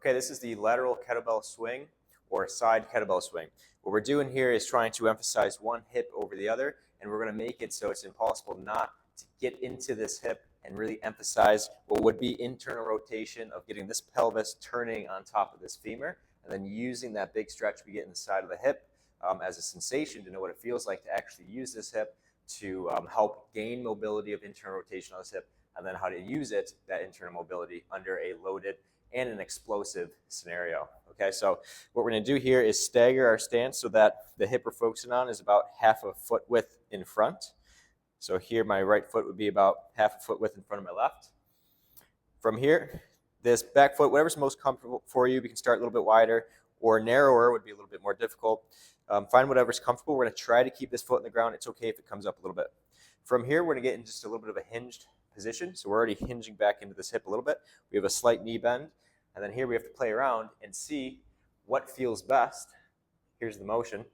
Okay, this is the lateral kettlebell swing or side kettlebell swing. What we're doing here is trying to emphasize one hip over the other, and we're going to make it so it's impossible not to get into this hip and really emphasize what would be internal rotation of getting this pelvis turning on top of this femur, and then using that big stretch we get in the side of the hip as a sensation to know what it feels like to actually use this hip to help gain mobility of internal rotation on this hip, and then how to use it, that internal mobility, under a loaded and an explosive scenario. Okay, so what we're going to do here is stagger our stance so that the hip we're focusing on is about half a foot width in front. So here my right foot would be about half a foot width in front of my left. From here, this back foot, whatever's most comfortable for you, we can start a little bit wider, or narrower would be a little bit more difficult. Find whatever's comfortable. We're going to try to keep this foot in the ground. It's okay if it comes up a little bit. From here, we're going to get in just a little bit of a hinged position. So we're already hinging back into this hip a little bit. We have a slight knee bend. And then here we have to play around and see what feels best. Here's the motion.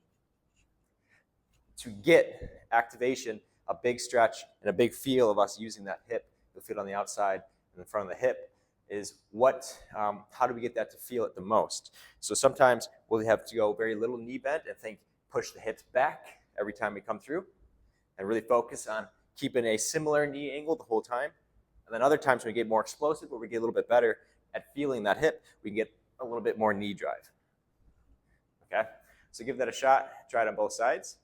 To get activation, a big stretch, and a big feel of us using that hip, the foot on the outside and the front of the hip, is how do we get that to feel it the most? So sometimes we'll have to go very little knee bend and push the hips back every time we come through, and really focus on keeping a similar knee angle the whole time. And then other times when we get more explosive, where we get a little bit better at feeling that hip, we can get a little bit more knee drive. Okay, so give that a shot. Try it on both sides.